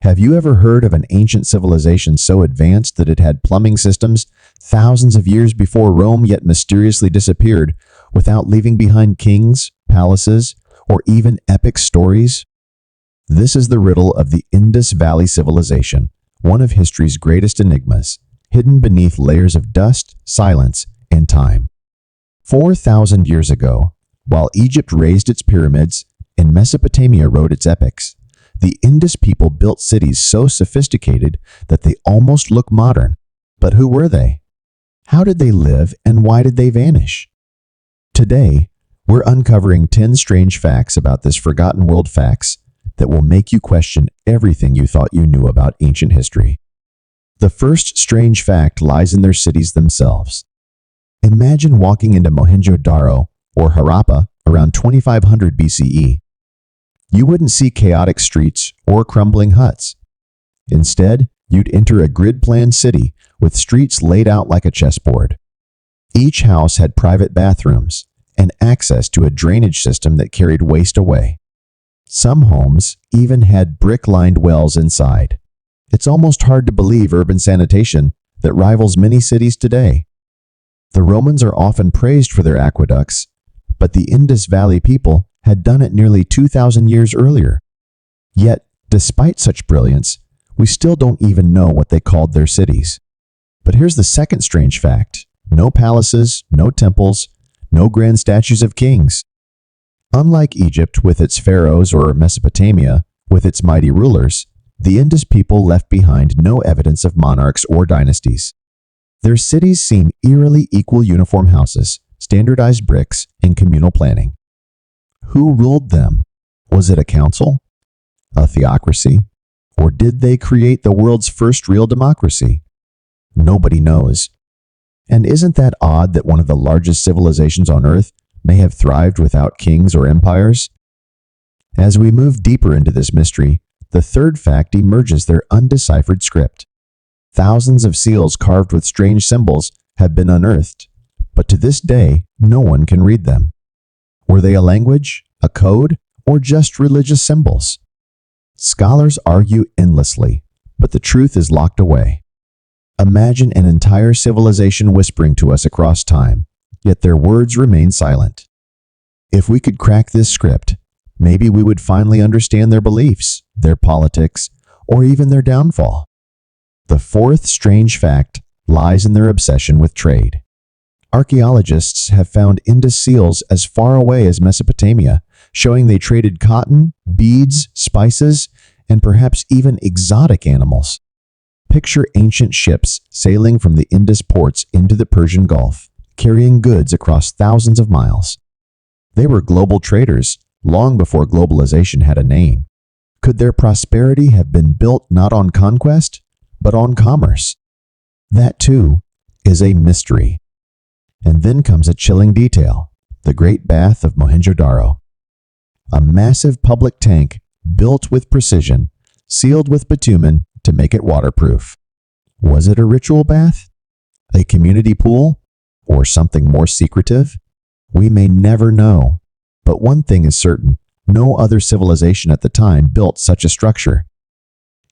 Have you ever heard of an ancient civilization so advanced that it had plumbing systems thousands of years before Rome yet mysteriously disappeared without leaving behind kings, palaces, or even epic stories? This is the riddle of the Indus Valley civilization, one of history's greatest enigmas, hidden beneath layers of dust, silence, and time. 4,000 years ago, while Egypt raised its pyramids and Mesopotamia wrote its epics, the Indus people built cities so sophisticated that they almost look modern. But who were they? How did they live, and why did they vanish? Today, we're uncovering 10 strange facts about this forgotten world, facts that will make you question everything you thought you knew about ancient history. The first strange fact lies in their cities themselves. Imagine walking into Mohenjo-Daro or Harappa around 2500 BCE. You wouldn't see chaotic streets or crumbling huts. Instead, you'd enter a grid-planned city with streets laid out like a chessboard. Each house had private bathrooms and access to a drainage system that carried waste away. Some homes even had brick-lined wells inside. It's almost hard to believe urban sanitation that rivals many cities today. The Romans are often praised for their aqueducts, but the Indus Valley people had done it nearly 2,000 years earlier. Yet, despite such brilliance, we still don't even know what they called their cities. But here's the second strange fact: no palaces, no temples, no grand statues of kings. Unlike Egypt with its pharaohs or Mesopotamia with its mighty rulers, the Indus people left behind no evidence of monarchs or dynasties. Their cities seem eerily equal uniform houses, standardized bricks, and communal planning. Who ruled them? Was it a council? A theocracy? Or did they create the world's first real democracy? Nobody knows. And isn't that odd that one of the largest civilizations on Earth may have thrived without kings or empires? As we move deeper into this mystery, the third fact emerges: their undeciphered script. Thousands of seals carved with strange symbols have been unearthed, but to this day, no one can read them. Were they a language, a code, or just religious symbols? Scholars argue endlessly, but the truth is locked away. Imagine an entire civilization whispering to us across time, yet their words remain silent. If we could crack this script, maybe we would finally understand their beliefs, their politics, or even their downfall. The fourth strange fact lies in their obsession with trade. Archaeologists have found Indus seals as far away as Mesopotamia, showing they traded cotton, beads, spices, and perhaps even exotic animals. Picture ancient ships sailing from the Indus ports into the Persian Gulf, carrying goods across thousands of miles. They were global traders long before globalization had a name. Could their prosperity have been built not on conquest, but on commerce? That, too, is a mystery. And then comes a chilling detail: the Great Bath of Mohenjo-Daro. A massive public tank built with precision, sealed with bitumen to make it waterproof. Was it a ritual bath? A community pool? Or something more secretive? We may never know. But one thing is certain: no other civilization at the time built such a structure.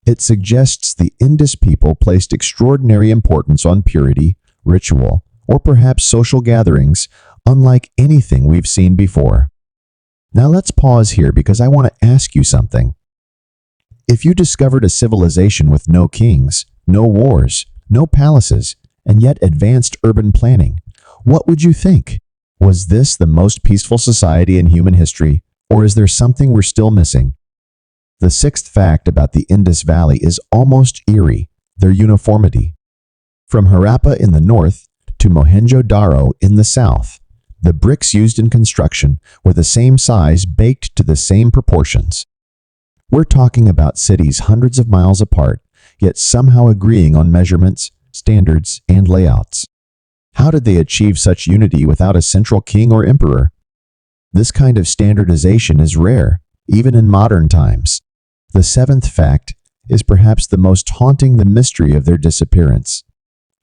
It suggests the Indus people placed extraordinary importance on purity, ritual, or perhaps social gatherings, unlike anything we've seen before. Now let's pause here because I want to ask you something. If you discovered a civilization with no kings, no wars, no palaces, and yet advanced urban planning, what would you think? Was this the most peaceful society in human history, or is there something we're still missing? The sixth fact about the Indus Valley is almost eerie: their uniformity. From Harappa in the north to Mohenjo-Daro in the south, the bricks used in construction were the same size, baked to the same proportions. We're talking about cities hundreds of miles apart, yet somehow agreeing on measurements, standards, and layouts. How did they achieve such unity without a central king or emperor? This kind of standardization is rare, even in modern times. The seventh fact is perhaps the most haunting: the mystery of their disappearance.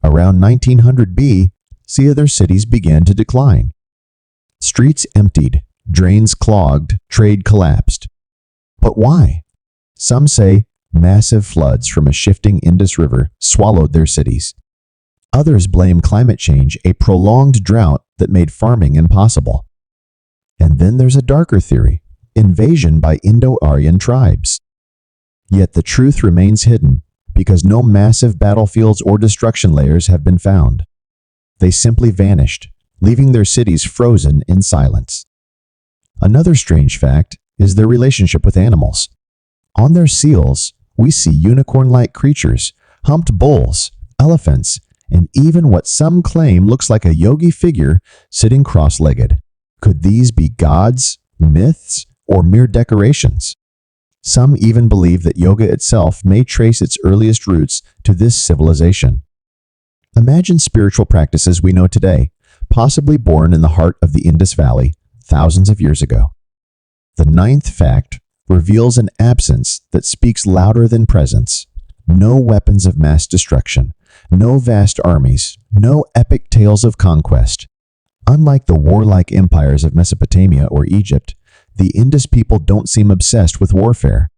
Around 1900 BC, their cities began to decline. Streets emptied, drains clogged, trade collapsed. But why? Some say Massive floods from a shifting Indus River swallowed their cities. Others blame climate change, a prolonged drought that made farming impossible. And then there's a darker theory: invasion by Indo-Aryan tribes. Yet the truth remains hidden because no massive battlefields or destruction layers have been found. They simply vanished, leaving their cities frozen in silence. Another strange fact is their relationship with animals. On their seals, we see unicorn-like creatures, humped bulls, elephants, and even what some claim looks like a yogi figure sitting cross-legged. Could these be gods, myths, or mere decorations? Some even believe that yoga itself may trace its earliest roots to this civilization. Imagine spiritual practices we know today, possibly born in the heart of the Indus Valley thousands of years ago. The ninth fact reveals an absence that speaks louder than presence. No weapons of mass destruction, no vast armies, no epic tales of conquest. Unlike the warlike empires of Mesopotamia or Egypt, the Indus people don't seem obsessed with warfare.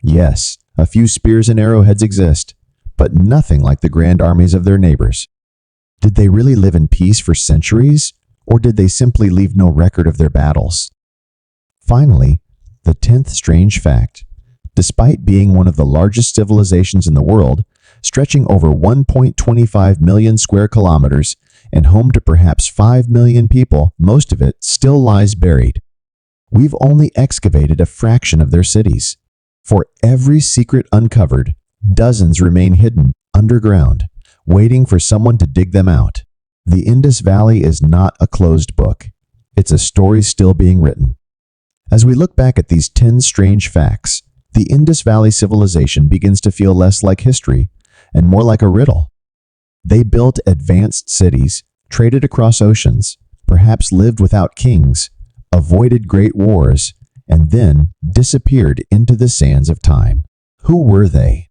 Yes, a few spears and arrowheads exist, but nothing like the grand armies of their neighbors. Did they really live in peace for centuries, or did they simply leave no record of their battles? Finally, the 10th strange fact: despite being one of the largest civilizations in the world, stretching over 1.25 million square kilometers and home to perhaps 5 million people, most of it still lies buried. We've only excavated a fraction of their cities. For every secret uncovered, dozens remain hidden underground, waiting for someone to dig them out. The Indus Valley is not a closed book. It's a story still being written. As we look back at these 10 strange facts, the Indus Valley civilization begins to feel less like history and more like a riddle. They built advanced cities, traded across oceans, perhaps lived without kings, avoided great wars, and then disappeared into the sands of time. Who were they?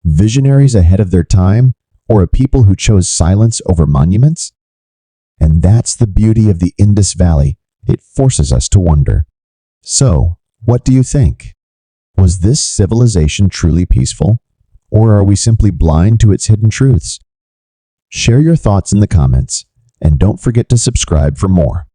Visionaries ahead of their time, or a people who chose silence over monuments? And that's the beauty of the Indus Valley. It forces us to wonder. So, what do you think? Was this civilization truly peaceful, or are we simply blind to its hidden truths? Share your thoughts in the comments, and don't forget to subscribe for more.